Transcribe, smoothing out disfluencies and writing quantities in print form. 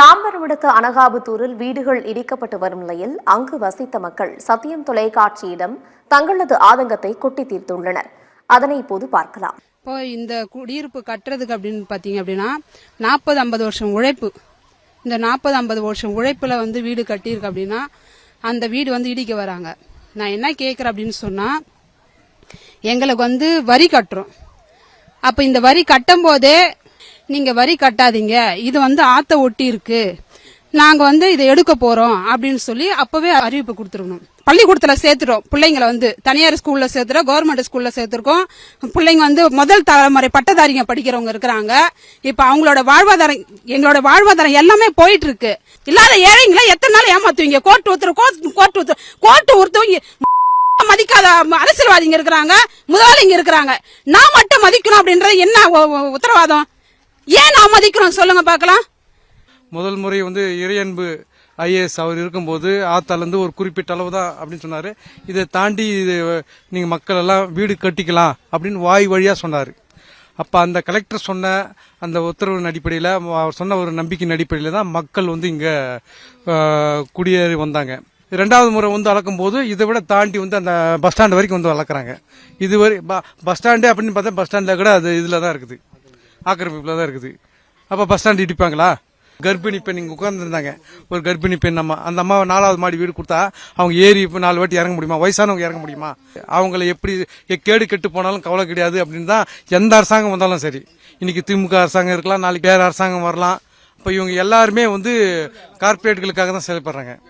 தாம்பரம் அடுத்த அனகாபுத்தூரில் வீடுகள் இடிக்கப்பட்டு வரும் நிலையில் அங்கு வசித்த மக்கள் சத்தியம் தொலைக்காட்சியிடம் தங்களது ஆதங்கத்தை கொட்டி தீர்த்துள்ளனர். அதனை இப்போது பார்க்கலாம். இப்போ இந்த குடியிருப்பு கட்டுறதுக்கு அப்படின்னு பாத்தீங்க அப்படின்னா 40-50 வருஷம் உழைப்பு. இந்த 40-50 வருஷம் உழைப்புல வீடு கட்டியிருக்கு அப்படின்னா அந்த வீடு இடிக்க வராங்க. நான் என்ன கேட்கிறேன் அப்படின்னு சொன்னா, எங்களுக்கு வரி கட்டுறோம். அப்ப இந்த வரி கட்டும் போதே நீங்க வரி கட்டாதீங்க, இது ஆத்த ஒட்டி இருக்கு, நாங்க இதை எடுக்க போறோம் அப்படின்னு சொல்லி அப்பவே அறிவிப்பு கொடுத்துருக்கணும். பள்ளிக்கூடத்துல சேர்த்துறோம் பிள்ளைங்களை, தனியார் ஸ்கூல்ல சேர்த்துறோம், கவர்மெண்ட் ஸ்கூல்ல சேர்த்திருக்கோம். பிள்ளைங்க முதல் தலைமுறை பட்டதாரிங்க படிக்கிறவங்க இருக்கிறாங்க. இப்ப அவங்களோட வாழ்வாதாரம், எங்களோட வாழ்வாதாரம் எல்லாமே போயிட்டு இருக்கு. இல்லாத ஏழைங்களை எத்தனை நாள் ஏமாத்துவீங்க? கோர்ட்டு ஒருத்தவங்க மதிக்காத அரசியல்வாதிங்க இருக்கிறாங்க, முதலாளிங்க இருக்கிறாங்க. நான் மட்டும் மதிக்கணும் அப்படின்றது என்ன உத்தரவாதம்? ஏன் நான் மதிக்கிறோம் சொல்லுங்க பாக்கலாம். முதல் முறை இறையன்பு IAS அவர் இருக்கும்போது ஆத்தால ஒரு குறிப்பிட்ட அளவு தான் அப்படின்னு சொன்னாரு. இதை தாண்டி நீங்க மக்கள் எல்லாம் வீடு கட்டிக்கலாம் அப்படின்னு வாய் வழியா சொன்னாரு. அப்ப அந்த கலெக்டர் சொன்ன அந்த உத்தரவின் அடிப்படையில், அவர் சொன்ன ஒரு நம்பிக்கையின் அடிப்படையில் தான் மக்கள் இங்க குடியேறி வந்தாங்க. ரெண்டாவது முறை அளக்கும் போது இதை விட தாண்டி அந்த பஸ் ஸ்டாண்ட் வரைக்கும் வளர்க்குறாங்க. இதுவரை பஸ் ஸ்டாண்டே அப்படின்னு பார்த்தா பஸ் ஸ்டாண்ட்ல கூட அது இதுல தான் இருக்குது, ஆக்கிரமிப்புல தான் இருக்குது. அப்ப பஸ் ஸ்டாண்ட் இடிப்பாங்களா? கர்ப்பிணி பெண் இங்க உட்கார்ந்துருந்தாங்க, ஒரு கர்ப்பிணி பெண் அம்மா. அந்த அம்மாவை 4வது மாடி வீடு கொடுத்தா அவங்க ஏறி 4 வாட்டி இறங்க முடியுமா? வயசானவங்க இறங்க முடியுமா? அவங்களை எப்படி கேடு கெட்டு போனாலும் கவலை கிடையாது அப்படின்னு தான் எந்த அரசாங்கம் வந்தாலும் சரி. இன்னைக்கு திமுக அரசாங்கம் இருக்கலாம், நாளைக்கு வேற அரசாங்கம் வரலாம். இப்ப இவங்க எல்லாருமே கார்பரேட்களுக்காக தான் செயல்படுறாங்க.